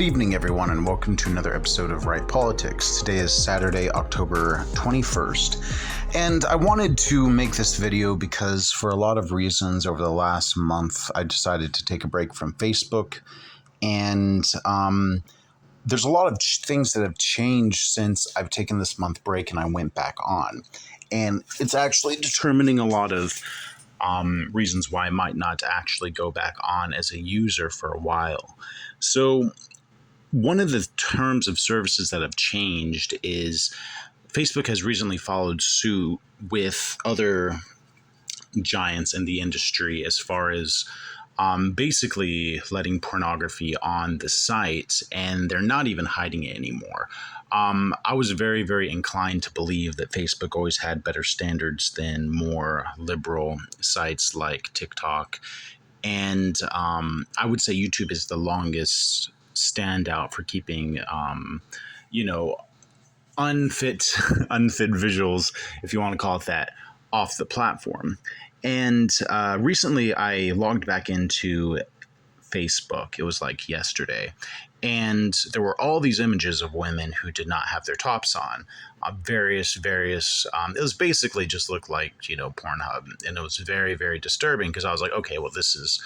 evening, everyone, and welcome to another episode of Right Politics. Today is Saturday, October 21st, and I wanted to make this video because for a lot of reasons over the last month, I decided to take a break from Facebook, and there's a lot of things that have changed since I've taken this month break and I went back on, and it's actually determining a lot of reasons why I might not actually go back on as a user for a while. So one of the terms of services that have changed is Facebook has recently followed suit with other giants in the industry as far as basically letting pornography on the site, and they're not even hiding it anymore. I was very, very inclined to believe that Facebook always had better standards than more liberal sites like TikTok. And I would say YouTube is the longest standout for keeping, unfit visuals, if you want to call it that, off the platform. And recently I logged back into Facebook. It was like yesterday. And there were all these images of women who did not have their tops on. Various, it was basically just looked like, Pornhub. And it was very, very disturbing because I was like, okay, well, this is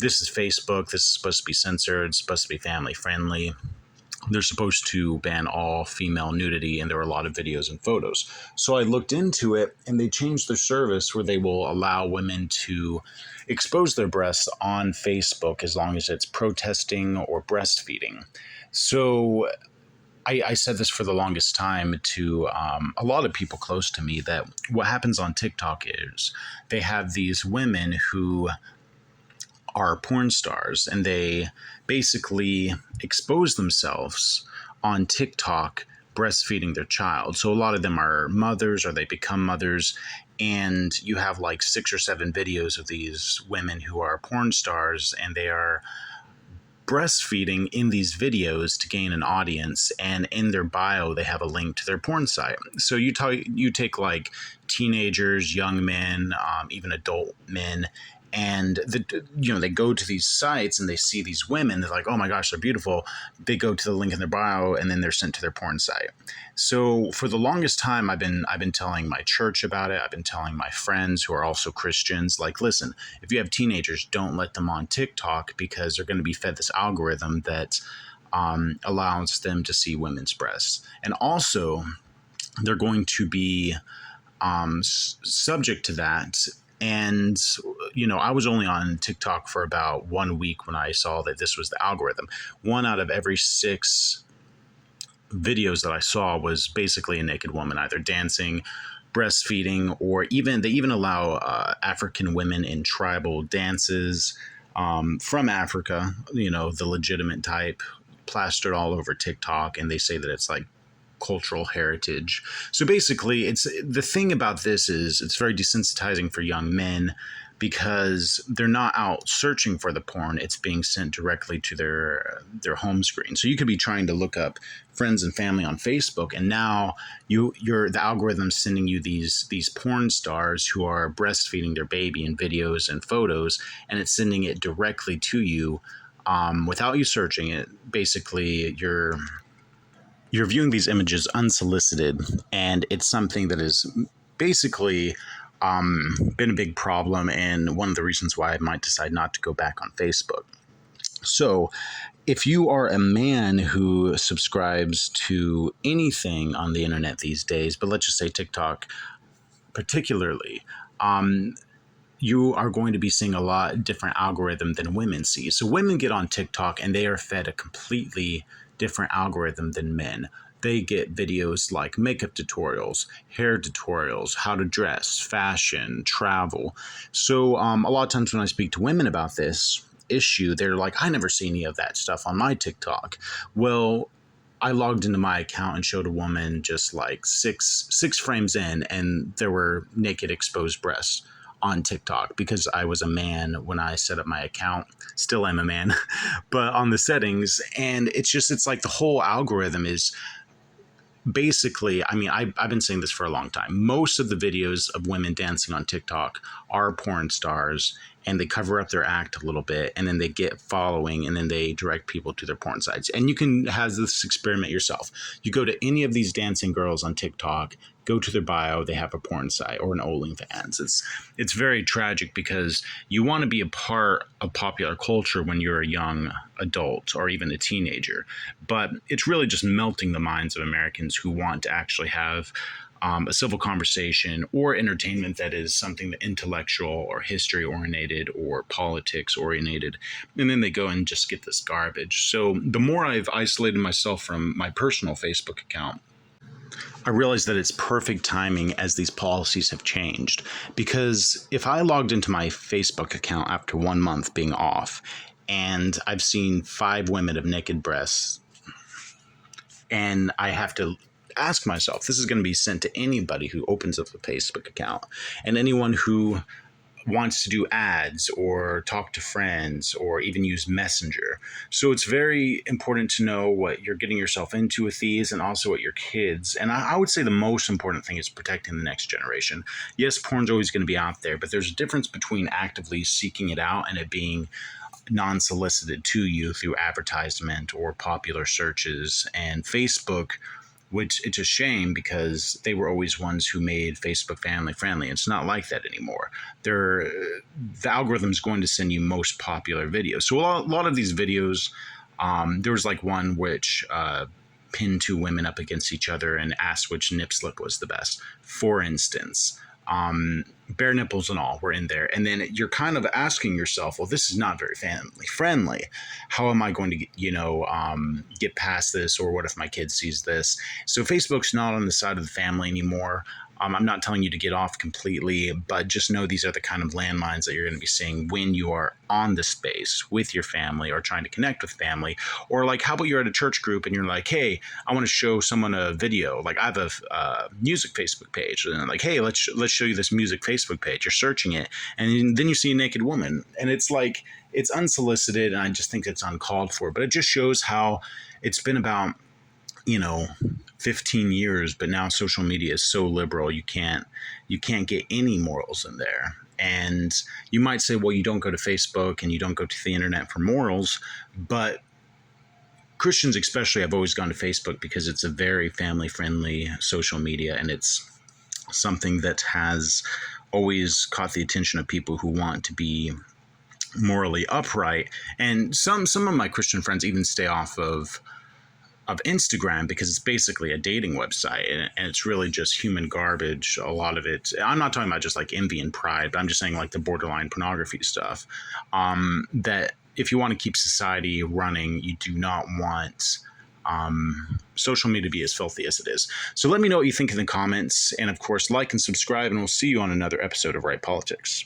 Facebook. This is supposed to be censored. It's supposed to be family friendly. They're supposed to ban all female nudity, and there were a lot of videos and photos. So I looked into it, and they changed their service where they will allow women to expose their breasts on Facebook as long as it's protesting or breastfeeding. So I said this for the longest time to a lot of people close to me, that what happens on TikTok is they have these women who are porn stars, and they basically expose themselves on TikTok breastfeeding their child. So a lot of them are mothers, or they become mothers, and you have like 6 or 7 videos of these women who are porn stars, and they are breastfeeding in these videos to gain an audience, and in their bio they have a link to their porn site. So you take like teenagers, young men, even adult men, and they go to these sites and they see these women. They're like, oh my gosh, they're beautiful. They go to the link in their bio, and then they're sent to their porn site. So for the longest time, I've been telling my church about it. I've been telling my friends who are also Christians, like, listen, if you have teenagers, don't let them on TikTok, because they're going to be fed this algorithm that allows them to see women's breasts. And also, they're going to be subject to that. And, I was only on TikTok for about 1 week when I saw that this was the algorithm. 1 out of every 6 videos that I saw was basically a naked woman, either dancing, breastfeeding, or they even allow African women in tribal dances from Africa, the legitimate type, plastered all over TikTok. And they say that it's like cultural heritage. So basically, it's the thing about this is it's very desensitizing for young men, because they're not out searching for the porn. It's being sent directly to their home screen. So you could be trying to look up friends and family on Facebook, and now the algorithm's sending you these porn stars who are breastfeeding their baby in videos and photos, and it's sending it directly to you without you searching it. Basically, you're viewing these images unsolicited, and it's something that is basically been a big problem, and one of the reasons why I might decide not to go back on Facebook. So if you are a man who subscribes to anything on the internet these days, but let's just say TikTok particularly, you are going to be seeing a lot different algorithm than women see. So women get on TikTok and they are fed a completely different algorithm than men. They get videos like makeup tutorials, hair tutorials, how to dress, fashion, travel. So a lot of times when I speak to women about this issue, they're like, I never see any of that stuff on my TikTok. Well, I logged into my account and showed a woman just like six frames in, and there were naked exposed breasts on TikTok, because I was a man when I set up my account. Still am a man, but on the settings. And it's like the whole algorithm is basically, I've been saying this for a long time. Most of the videos of women dancing on TikTok are porn stars, and they cover up their act a little bit, and then they get following, and then they direct people to their porn sites. And you can have this experiment yourself. You go to any of these dancing girls on TikTok, go to their bio, they have a porn site or an OnlyFans. It's very tragic because you want to be a part of popular culture when you're a young adult or even a teenager, but it's really just melting the minds of Americans who want to actually have a civil conversation or entertainment that is something that intellectual or history oriented or politics oriented, and then they go and just get this garbage. So the more I've isolated myself from my personal Facebook account, I realized that it's perfect timing as these policies have changed. Because if I logged into my Facebook account after 1 month being off, and I've seen 5 women of naked breasts, and I have to ask myself, this is going to be sent to anybody who opens up a Facebook account, and anyone who wants to do ads or talk to friends or even use Messenger. So it's very important to know what you're getting yourself into with these, and also what your kids. And I would say the most important thing is protecting the next generation. Yes, porn's always going to be out there, but there's a difference between actively seeking it out and it being non-solicited to you through advertisement or popular searches. And Facebook, which it's a shame because they were always ones who made Facebook family friendly. It's not like that anymore. The algorithm's going to send you most popular videos. So a lot of these videos, there was like one which pinned 2 women up against each other and asked which nip slip was the best, for instance. Bare nipples and all were in there. And then you're kind of asking yourself, well, this is not very family friendly. How am I going to, get past this? Or what if my kid sees this? So Facebook's not on the side of the family anymore. I'm not telling you to get off completely, but just know these are the kind of landmines that you're going to be seeing when you are on the space with your family or trying to connect with family. Or like, how about you're at a church group and you're like, hey, I want to show someone a video. Like I have a music Facebook page, and like, hey, let's show you this music Facebook page. You're searching it, and then you see a naked woman, and it's like, it's unsolicited, and I just think it's uncalled for. But it just shows how it's been about 15 years, but now social media is so liberal, you can't get any morals in there. And you might say, well, you don't go to Facebook and you don't go to the internet for morals, but Christians especially have always gone to Facebook because it's a very family friendly social media, and it's something that has always caught the attention of people who want to be morally upright. And some of my Christian friends even stay off of Instagram because it's basically a dating website, and it's really just human garbage. A lot of it, I'm not talking about just like envy and pride, but I'm just saying like the borderline pornography stuff, that if you want to keep society running, you do not want social media to be as filthy as it is. So let me know what you think in the comments, and of course, like and subscribe, and we'll see you on another episode of Right Politics.